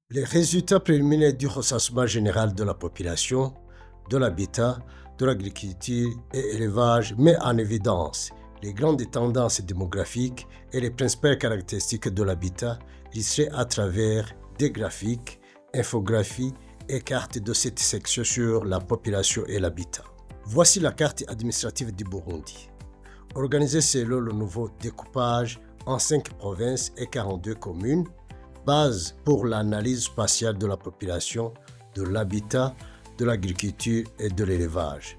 Les résultats préliminaires du recensement général de la population, de l'habitat, de l'agriculture et élevage mettent en évidence les grandes tendances démographiques et les principales caractéristiques de l'habitat illustrées à travers des graphiques, infographies et cartes de cette section sur la population et l'habitat. Voici la carte administrative du Burundi, organisée selon le nouveau découpage en 5 provinces et 42 communes, base pour l'analyse spatiale de la population, de l'habitat, de l'agriculture et de l'élevage.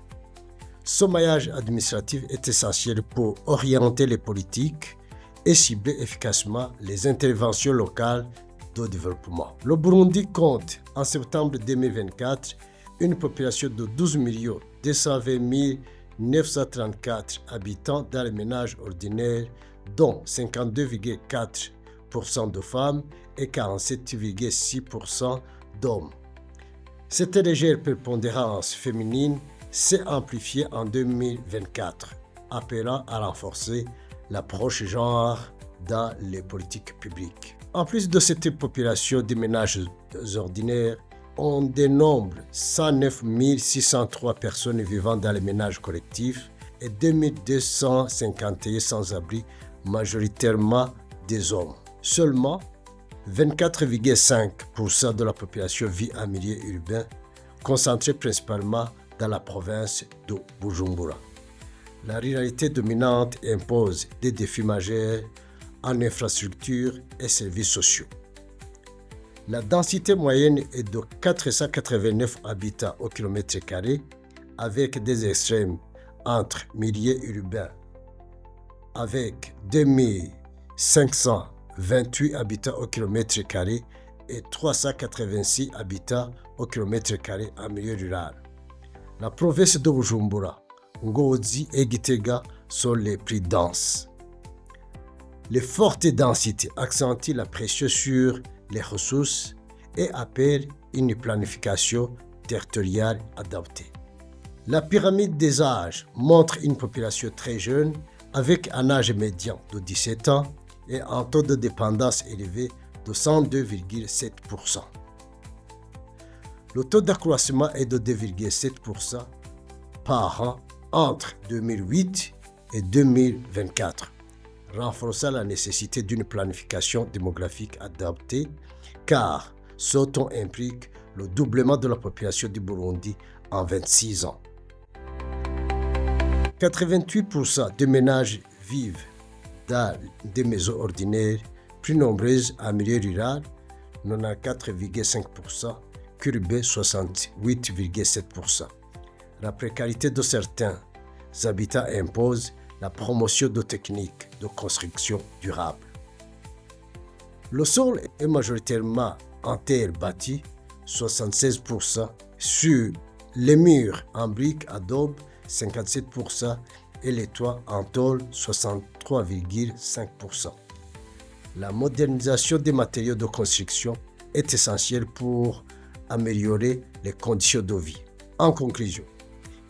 Ce maillage administratif est essentiel pour orienter les politiques et cibler efficacement les interventions locales de développement. Le Burundi compte en septembre 2024 une population de 12 220 934 habitants dans les ménages ordinaires, dont 52,4% de femmes et 47,6% d'hommes. Cette légère prépondérance féminine s'est amplifiée en 2024, appelant à renforcer l'approche genre dans les politiques publiques. En plus de cette population des ménages ordinaires, on dénombre 109 603 personnes vivant dans les ménages collectifs et 2251 sans-abri, majoritairement des hommes. Seulement 24,5% de la population vit en milieu urbain, concentré principalement dans la province de Bujumbura. La ruralité dominante impose des défis majeurs en infrastructures et services sociaux. La densité moyenne est de 489 habitants au kilomètre carré, avec des extrêmes entre milieu urbain avec 2528 habitants au kilomètre carré et 386 habitants au kilomètre carré en milieu rural. La province de Bujumbura, Ngozi et Gitega sont les plus denses. Les fortes densités accentuent la pression sur les ressources et appellent une planification territoriale adaptée. La pyramide des âges montre une population très jeune avec un âge médian de 17 ans et un taux de dépendance élevé de 102,7%. Le taux d'accroissement est de 2,7% par an entre 2008 et 2024, renforçant la nécessité d'une planification démographique adaptée, car ce taux implique le doublement de la population du Burundi en 26 ans. 88% des ménages vivent dans des maisons ordinaires, plus nombreuses en milieu rural, 94,5%, urbain 68,7%. La précarité de certains habitats impose la promotion de techniques de construction durable. Le sol est majoritairement en terre bâtie, 76%, sur les murs en briques adobe, 57%, et les toits en tôle, 63,5%. La modernisation des matériaux de construction est essentielle pour améliorer les conditions de vie. En conclusion,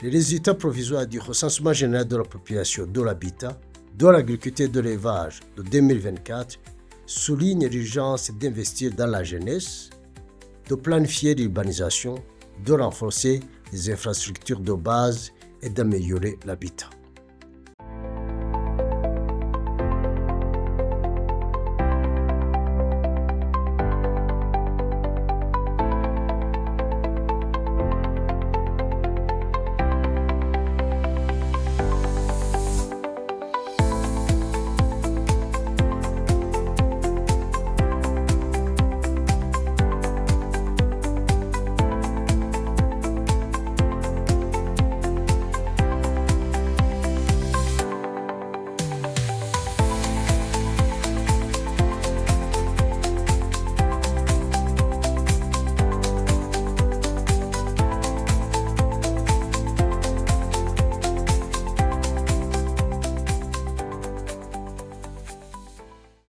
les résultats provisoires du recensement général de la population, de l'habitat, de l'agriculture et de l'élevage de 2024 soulignent l'urgence d'investir dans la jeunesse, de planifier l'urbanisation, de renforcer les infrastructures de base et d'améliorer l'habitat.